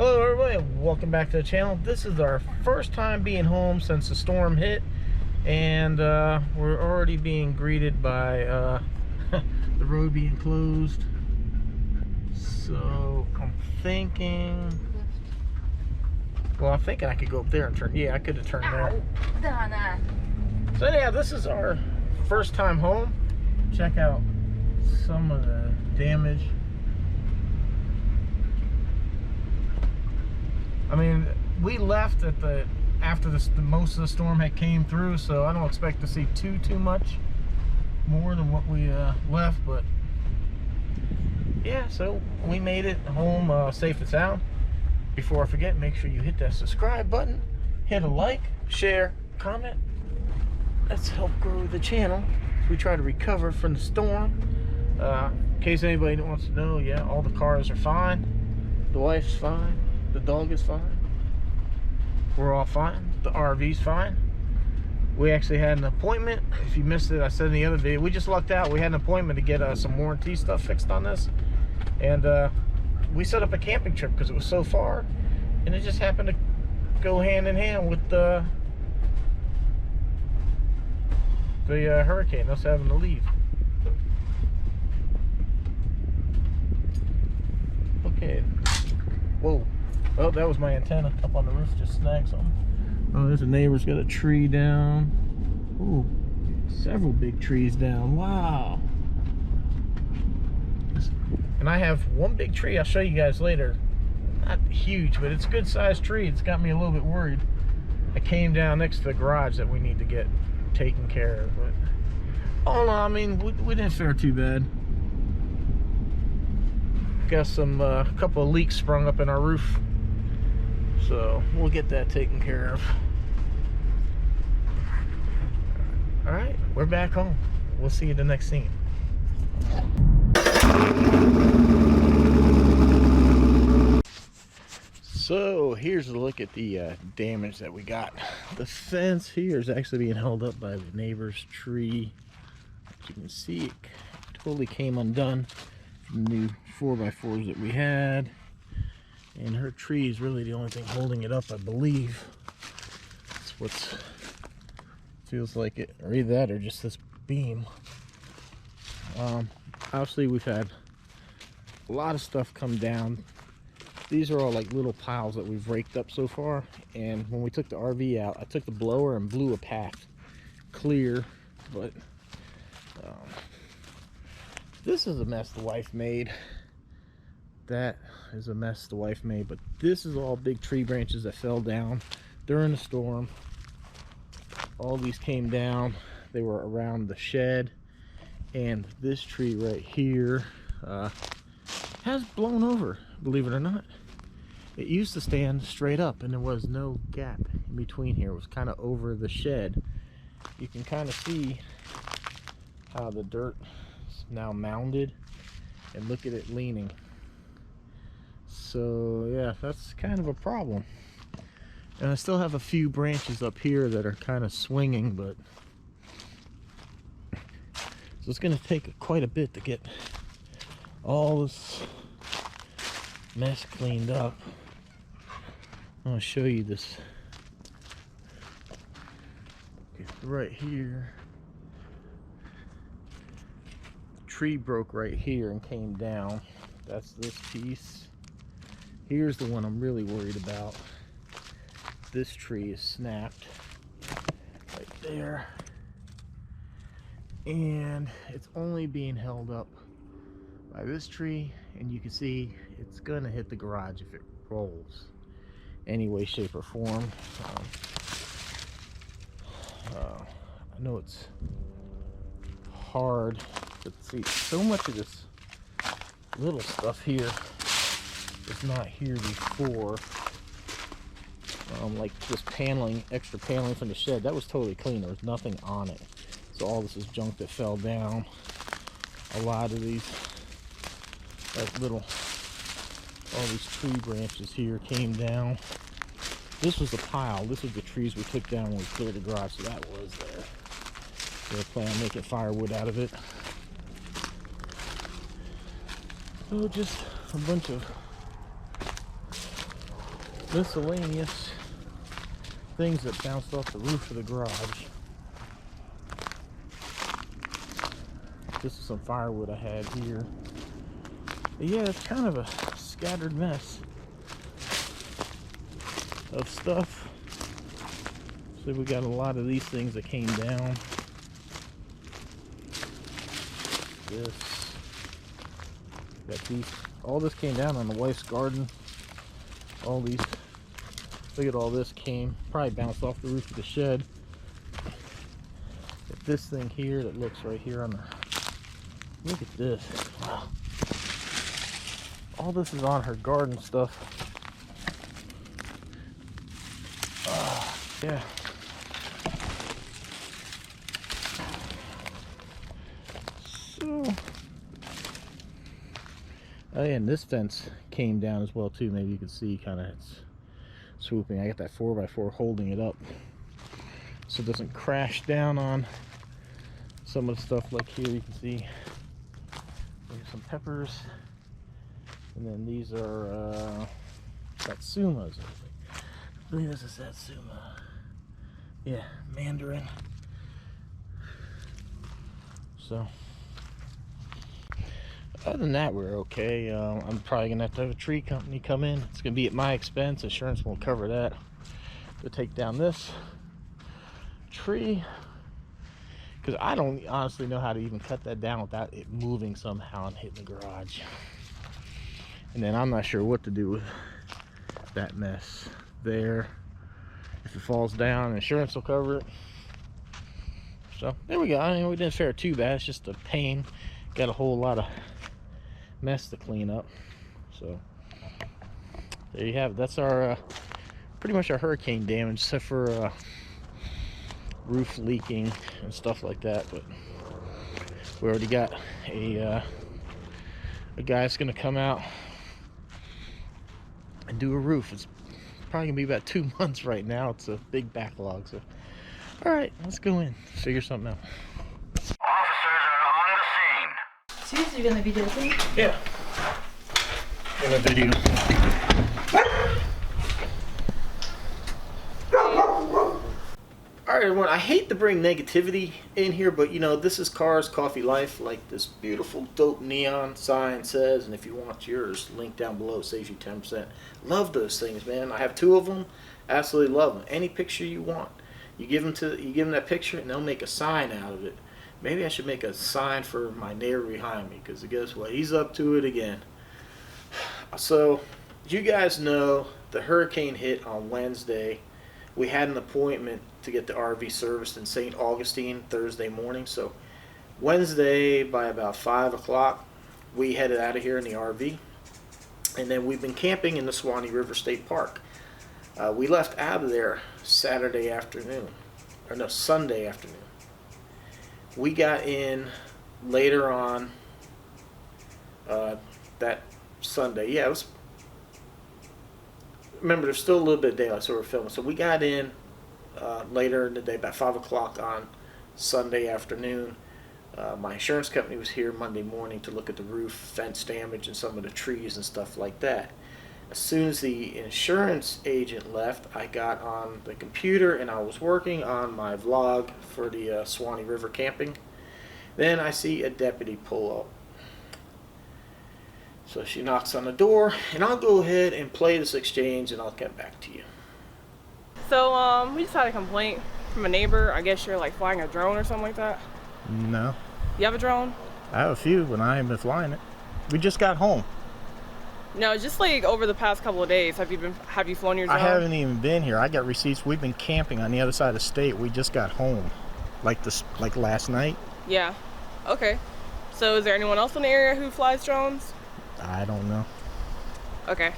Hello everybody, and welcome back to the channel. This is our first time being home since the storm hit, and we're already being greeted by the road being closed. So I'm thinking, well, I'm thinking I could go up there and turn. Yeah, I could have turned there. So yeah, this is our first time home. Check out some of the damage. I mean, we left at after most of the storm had came through, so I don't expect to see too much more than what we left. But yeah, so we made it home safe and sound. Before I forget, make sure you hit that subscribe button, hit a like, share, comment. Let's help grow the channel as we try to recover from the storm. In case anybody wants to know, yeah, all the cars are fine. The wife's fine. The dog is fine. We're all fine. The RV's fine. We actually had an appointment. If you missed it, I said in the other video, we just lucked out. We had an appointment to get some warranty stuff fixed on this. And we set up a camping trip because it was so far. And it just happened to go hand in hand with the hurricane, us having to leave. Okay. Whoa. Oh, that was my antenna up on the roof, just snagged something. Oh, there's a neighbor's got a tree down. Ooh, several big trees down. Wow. And I have one big tree I'll show you guys later. Not huge, but it's a good sized tree. It's got me a little bit worried. I came down next to the garage that we need to get taken care of. But oh no, I mean, we didn't fare too bad. Got some couple of leaks sprung up in our roof. So we'll get that taken care of. All right, we're back home. We'll see you in the next scene. So here's a look at the damage that we got. The fence here is actually being held up by the neighbor's tree. As you can see, it totally came undone from the new 4x4s that we had. And her tree is really the only thing holding it up, I believe. That's what feels like it, or either that or just this beam. Obviously we've had a lot of stuff come down. These are all like little piles that we've raked up so far. And when we took the RV out, I took the blower and blew a path clear. But this is a mess the wife made. That is a mess the wife made, but this is all big tree branches that fell down during the storm. All these came down. They were around the shed, and this tree right here has blown over, believe it or not. It used to stand straight up and there was no gap in between here. It was kind of over the shed. You can kind of see how the dirt is now mounded, and look at it leaning. So yeah, that's kind of a problem. And I still have a few branches up here that are kind of swinging, but so it's going to take quite a bit to get all this mess cleaned up. I'm going to show you this. Okay, right here, the tree broke right here and came down. That's this piece. Here's the one I'm really worried about. This tree is snapped right there. And it's only being held up by this tree. And you can see it's going to hit the garage if it rolls. Any way, shape, or form. I know it's hard to see. So much of this little stuff here was not here before. Like this paneling, extra paneling from the shed, that was totally clean. There was nothing on it. So all this is junk that fell down. A lot of these, like all these tree branches here came down. This was the pile. This was the trees we took down when we cleared the garage, so that was there. They were planning on making firewood out of it. So just a bunch of miscellaneous things that bounced off the roof of the garage. This is some firewood I had here. But yeah, it's kind of a scattered mess of stuff. So we got a lot of these things that came down. This. Got these. All this came down on the wife's garden. All these. Look at all this came. Probably bounced off the roof of the shed. Got this thing here that looks right here on the. Look at this. Wow. All this is on her garden stuff. Yeah. So. Oh yeah, and this fence came down as well too. Maybe you can see kind of it's swooping. I got that 4x4 holding it up so it doesn't crash down on some of the stuff. Like here you can see there's some peppers, and then these are satsumas. I believe this is satsuma. Yeah, mandarin. So other than that, we're okay. I'm probably gonna have to have a tree company come in. It's gonna be at my expense. Insurance won't cover that. To take down this tree, because I don't honestly know how to even cut that down without it moving somehow and hitting the garage. And then I'm not sure what to do with that mess there. If it falls down, insurance will cover it. So there we go. I mean, we didn't fare too bad. It's just a pain. Got a whole lot of mess to clean up. So there you have it. That's our pretty much our hurricane damage, except for roof leaking and stuff like that. But we already got a guy that's gonna come out and do a roof. It's probably gonna be about 2 months right now. It's a big backlog. So all right, let's go in, figure something out. Officers are on the scene. Seriously, you're gonna video thing? Yeah. In a video. Alright everyone, I hate to bring negativity in here, but you know, this is Cars Coffee Life, like this beautiful dope neon sign says, and if you want yours, link down below, saves you 10%. Love those things, man. I have 2 of them, absolutely love them. Any picture you want. You give them that picture and they'll make a sign out of it. Maybe I should make a sign for my neighbor behind me, because guess what? He's up to it again. So, you guys know the hurricane hit on Wednesday. We had an appointment to get the RV serviced in St. Augustine Thursday morning. So, Wednesday by about 5 o'clock, we headed out of here in the RV. And then we've been camping in the Suwannee River State Park. We left out of there Sunday afternoon. We got in later on that Sunday. Yeah, it was. Remember, there's still a little bit of daylight, so we're filming. So we got in later in the day, about 5 o'clock on Sunday afternoon. My insurance company was here Monday morning to look at the roof, fence damage, and some of the trees and stuff like that. As soon as the insurance agent left, I got on the computer and I was working on my vlog for the Suwannee River camping. Then I see a deputy pull up. So she knocks on the door, and I'll go ahead and play this exchange, and I'll get back to you. So we just had a complaint from a neighbor. I guess you're like flying a drone or something like that. No. You have a drone? I have a few, but I haven't been flying it. We just got home. No, just like over the past couple of days, have you flown your drone? I haven't even been here. I got receipts. We've been camping on the other side of the state. We just got home, like last night. Yeah. Okay. So is there anyone else in the area who flies drones? I don't know. Okay.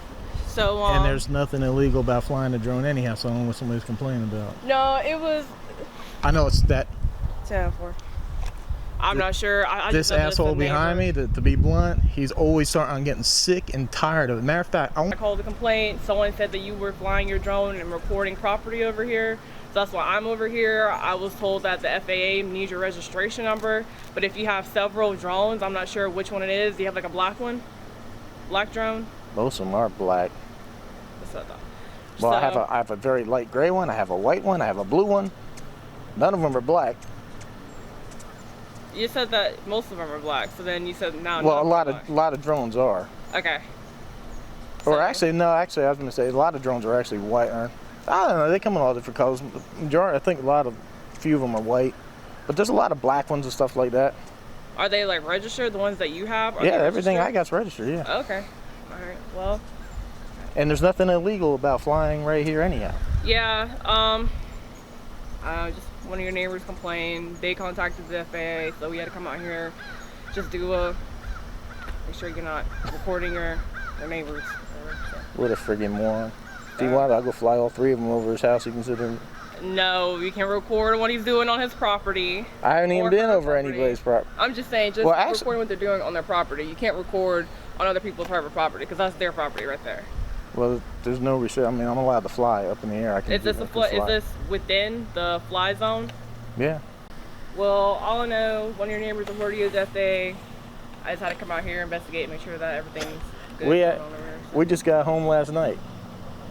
So and there's nothing illegal about flying a drone anyhow, so I don't know what somebody's complaining about. No, it was. I know it's that. 10-4. I'm not sure. This asshole behind me, to be blunt, he's always starting on getting sick and tired of it. Matter of fact, I called the complaint. Someone said that you were flying your drone and reporting property over here. So that's why I'm over here. I was told that the FAA needs your registration number. But if you have several drones, I'm not sure which one it is. Do you have like a black one? Black drone? Most of them are black. That's what I thought. Well, So, I have a very light gray one. I have a white one. I have a blue one. None of them are black. you said that most of them are black. So then you said now. Well, none are a lot of drones are. black. Okay. Or So- actually, no. Actually, I was going to say a lot of drones are actually white. I don't know. They come in all different colors. Majority, I think a few of them are white, but there's a lot of black ones and stuff like that. Are they like registered? The ones that you have? Are Yeah, they everything I registered? got's registered. Yeah. Okay. All right. Well. And there's nothing illegal about flying right here anyhow. Yeah. Just one of your neighbors complained. They contacted the FAA, so we had to come out here, just make sure you're not recording your neighbors. So. What a friggin' moron. If you want, I'll go fly all three of them over his house. You can sit in. No, you can record what he's doing on his property. I haven't even or been her over property. anybody's property. I'm just saying, just Well, actually- recording what they're doing on their property. You can't record on other people's private property because that's their property right there. Well, there's no restriction. I mean, I'm allowed to fly up in the air. I can. Is this I a can is fly. this within the fly zone? Yeah. Well, all I know, one of your neighbors reported you as FAA. I just had to come out here, investigate, make sure that everything's good. We going on over there. we just got home last night.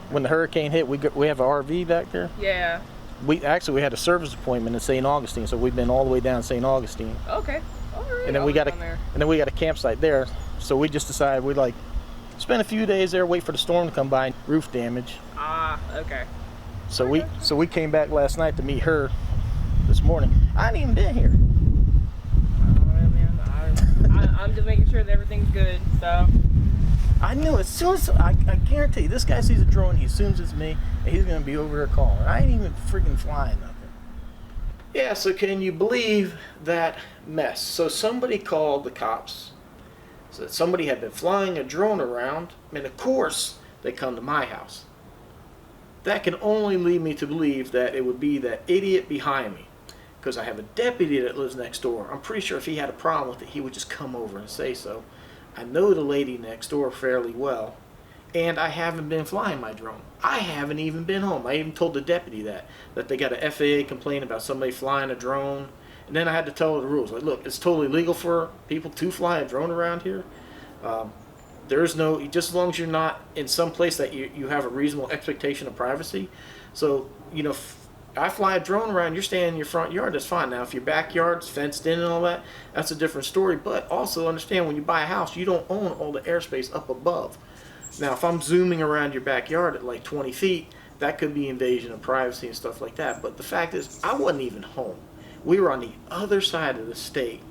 When the hurricane hit, we have an RV back there. Yeah. We had a service appointment in St. Augustine, so we've been all the way down St. Augustine, Okay. All right. and then we got a campsite there. So we just decided we'd like spend a few days there, wait for the storm to come by. Roof damage. Ah, okay. So we came back last night to meet her this morning. I ain't even been here. I'm just making sure that everything's good. So. I knew as soon as I guarantee you, this guy sees a drone, he assumes it's me, and he's gonna be over there calling. I ain't even freaking flying nothing. Yeah, so can you believe that mess? So somebody called the cops, said somebody had been flying a drone around, and of course they come to my house. That can only lead me to believe that it would be that idiot behind me, because I have a deputy that lives next door. I'm pretty sure if he had a problem with it, he would just come over and say so. I know the lady next door fairly well, and I haven't been flying my drone. I haven't even been home. I even told the deputy that they got a FAA complaint about somebody flying a drone, and then I had to tell her the rules. Like, look, it's totally legal for people to fly a drone around here. There's no, just as long as you're not in some place that you have a reasonable expectation of privacy. So, you know, if I fly a drone around, you're staying in your front yard, that's fine. Now, if your backyard's fenced in and all that, that's a different story. But also understand, when you buy a house, you don't own all the airspace up above. Now, if I'm zooming around your backyard at like 20 feet, that could be invasion of privacy and stuff like that. But the fact is, I wasn't even home. We were on the other side of the state.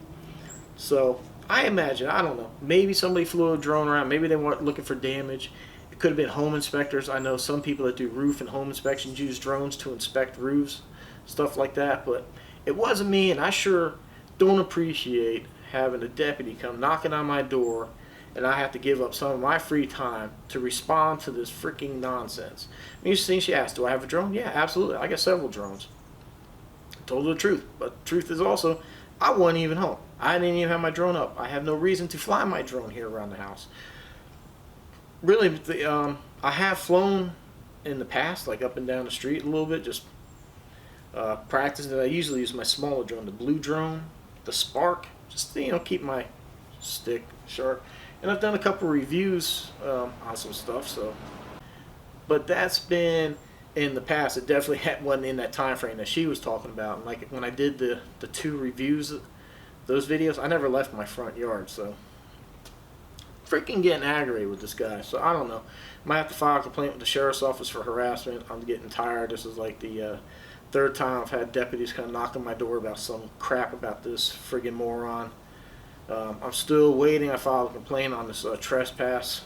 So I imagine, I don't know, maybe somebody flew a drone around, maybe they weren't looking for damage. It could have been home inspectors. I know some people that do roof and home inspections use drones to inspect roofs, stuff like that, but it wasn't me, and I sure don't appreciate having a deputy come knocking on my door and I have to give up some of my free time to respond to this freaking nonsense. I mean, she asked, do I have a drone? Yeah, absolutely. I got several drones. I told her the truth, but the truth is also, I wasn't even home. I didn't even have my drone up. I have no reason to fly my drone here around the house. Really, I have flown in the past, like up and down the street a little bit, just practicing. I usually use my smaller drone, the Blue Drone, the Spark, just keep my stick sharp. And I've done a couple reviews on some stuff. So, but that's been in the past. It definitely wasn't in that time frame that she was talking about. And like when I did the 2 reviews, those videos, I never left my front yard. So. Freaking getting aggravated with this guy, so I don't know. Might have to file a complaint with the sheriff's office for harassment. I'm getting tired. This is like the 3rd time I've had deputies kind of knock on my door about some crap about this friggin' moron. I'm still waiting. I filed a complaint on this trespass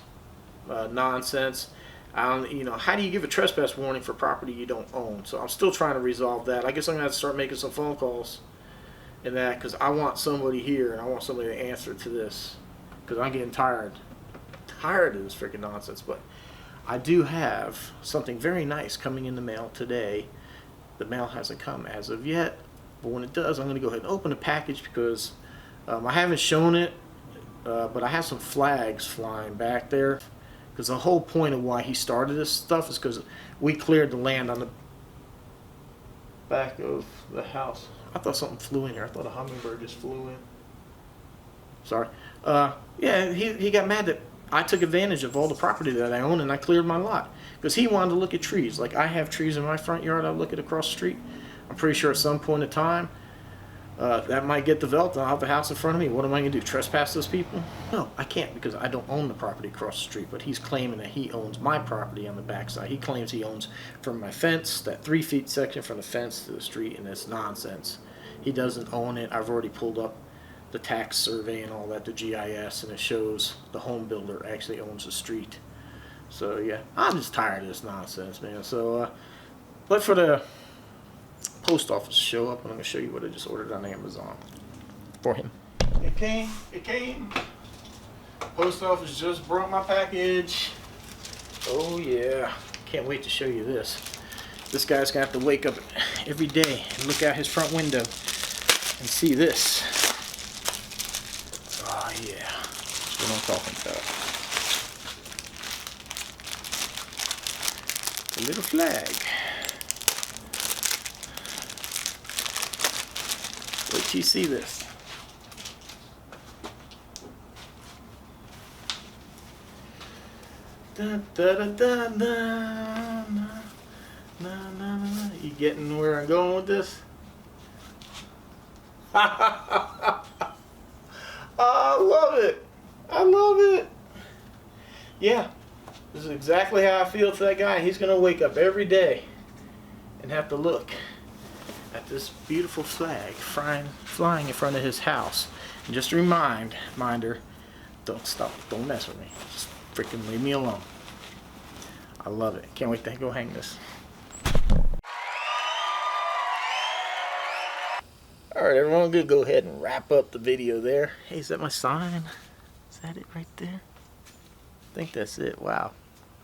nonsense. How do you give a trespass warning for property you don't own? So I'm still trying to resolve that. I guess I'm gonna have to start making some phone calls and that, because I want somebody here and I want somebody to answer to this. Because I'm getting tired of this freaking nonsense. But I do have something very nice coming in the mail today. The mail hasn't come as of yet, but when it does, I'm going to go ahead and open the package, because I haven't shown it, but I have some flags flying back there. Because the whole point of why he started this stuff is because we cleared the land on the back of the house. I thought something flew in here. I thought a hummingbird just flew in. Sorry. Yeah, he got mad that I took advantage of all the property that I own and I cleared my lot. Because he wanted to look at trees. Like I have trees in my front yard I look at across the street. I'm pretty sure at some point in time that might get developed. I'll have a house in front of me. What am I going to do? Trespass those people? No, I can't because I don't own the property across the street. But he's claiming that he owns my property on the backside. He claims he owns from my fence, that 3 feet section from the fence to the street, and it's nonsense. He doesn't own it. I've already pulled up the tax survey and all that, the GIS, and it shows the home builder actually owns the street. So yeah, I'm just tired of this nonsense, man. So but for the post office to show up, and I'm going to show you what I just ordered on Amazon for him. It came. Post office just brought my package. Oh yeah, can't wait to show you this. This guy's going to have to wake up every day and look out his front window and see this. Oh yeah, that's what I'm talking about. A little flag. Wait till you see this. Da, da, da, da, da, na, na, na, na. You getting where I'm going with this? I love it. I love it. Yeah, this is exactly how I feel to that guy. He's going to wake up every day and have to look at this beautiful flag flying in front of his house. And just a reminder, don't stop, don't mess with me. Just freaking leave me alone. I love it. Can't wait to go hang this. Alright everyone, I'm going to go ahead and wrap up the video there. Hey, is that my sign? Is that it right there? I think that's it. Wow.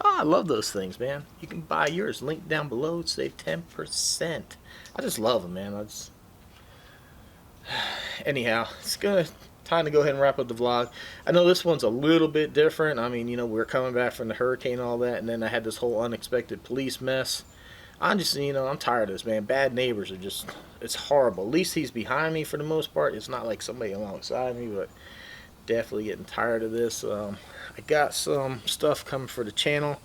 Oh, I love those things, man. You can buy yours. Link down below. Save 10%. I just love them, man. Anyhow, it's time to go ahead and wrap up the vlog. I know this one's a little bit different. I mean, you know, we're coming back from the hurricane and all that, and then I had this whole unexpected police mess. I'm just, you know, I'm tired of this, man. Bad neighbors are just, it's horrible. At least he's behind me for the most part. It's not like somebody alongside me, but definitely getting tired of this. I got some stuff coming for the channel,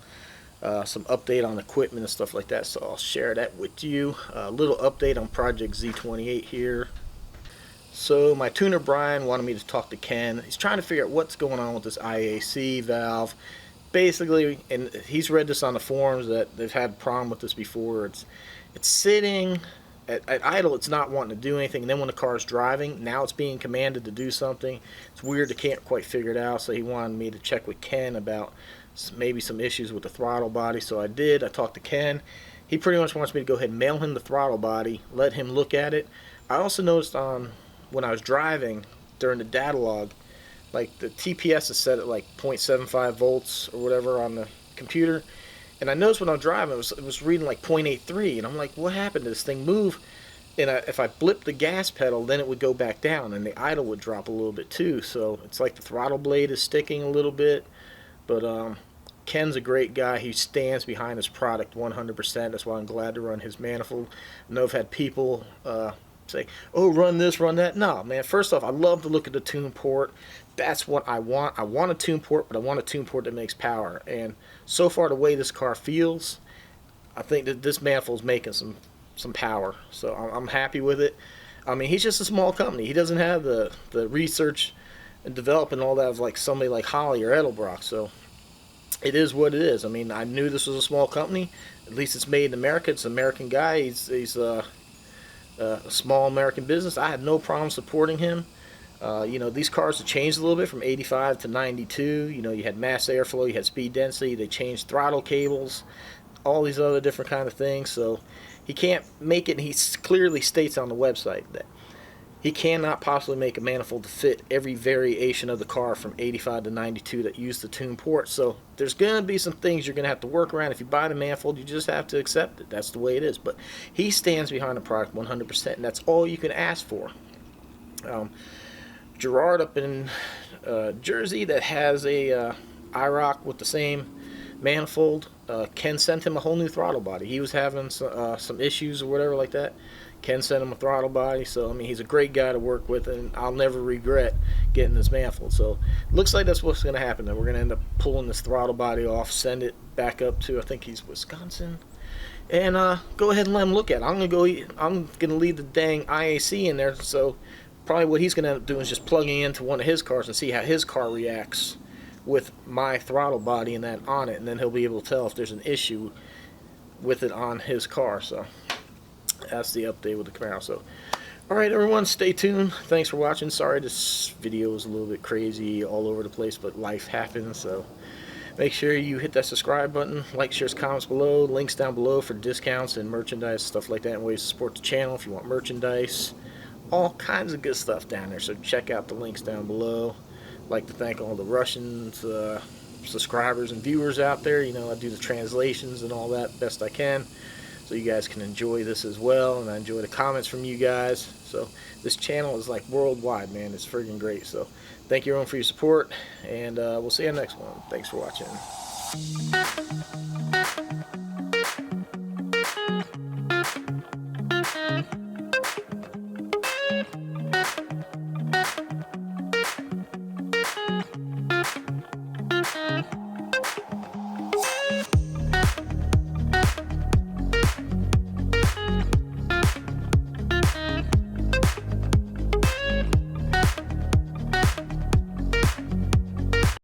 some update on equipment and stuff like that, so I'll share that with you. A little update on Project Z28 here. So my tuner Brian wanted me to talk to Ken. He's trying to figure out what's going on with this IAC valve. Basically, and he's read this on the forums that they've had a problem with this before. It's sitting at idle, it's not wanting to do anything, and then when the car's driving, now it's being commanded to do something. It's weird, they can't quite figure it out, so he wanted me to check with Ken about maybe some issues with the throttle body. So I did. I talked to Ken. He pretty much wants me to go ahead and mail him the throttle body, let him look at it. I also noticed when I was driving during the data log, like the TPS is set at like 0.75 volts or whatever on the computer, and I noticed when I was driving it was reading like 0.83, and I'm like, what happened? Did this thing move? And if I blipped the gas pedal, then it would go back down and the idle would drop a little bit too. So it's like the throttle blade is sticking a little bit. But Ken's a great guy. He stands behind his product 100%. That's why I'm glad to run his manifold. I know I've had people say, oh, run this, run that. No, man, first off, I love to look at the tune port. That's what I want. I want a tune port, but I want a tune port that makes power. And so far, the way this car feels, I think that this manifold's making some power. So I'm happy with it. I mean, he's just a small company. He doesn't have the research and development and all that of like somebody like Holley or Edelbrock. So it is what it is. I mean, I knew this was a small company. At least it's made in America. It's an American guy. He's a small American business. I had no problem supporting him. You know, these cars have changed a little bit from 85 to 92. You know, you had mass airflow, you had speed density, they changed throttle cables, all these other different kind of things. So he can't make it, and he clearly states on the website that he cannot possibly make a manifold to fit every variation of the car from 85 to 92 that use the tune port. So there's going to be some things you're going to have to work around. If you buy the manifold, you just have to accept it. That's the way it is. But he stands behind the product 100%, and that's all you can ask for. Gerard up in Jersey that has a IROC with the same manifold, Ken sent him a whole new throttle body. He was having some issues or whatever like that. can send him a throttle body. So I mean, he's a great guy to work with, and I'll never regret getting this manifold. So looks like that's what's going to happen. That we're going to end up pulling this throttle body off, send it back up to, I think he's Wisconsin, and go ahead and let him look at it. I'm gonna leave the dang IAC in there. So probably what he's going to end up doing is just plugging into one of his cars and see how his car reacts with my throttle body and that on it, and then he'll be able to tell if there's an issue with it on his car. So that's the update with the Camaro. So alright everyone, stay tuned. Thanks for watching. Sorry this video was a little bit crazy all over the place, but life happens. So make sure you hit that subscribe button, like, shares, comments below, links down below for discounts and merchandise, stuff like that, and ways to support the channel if you want merchandise. All kinds of good stuff down there, so check out the links down below. I'd like to thank all the Russian subscribers and viewers out there. You know, I do the translations and all that best I can, so you guys can enjoy this as well, and I enjoy the comments from you guys. So this channel is like worldwide, man. It's friggin' great. So thank you everyone for your support, and we'll see you in the next one. Thanks for watching.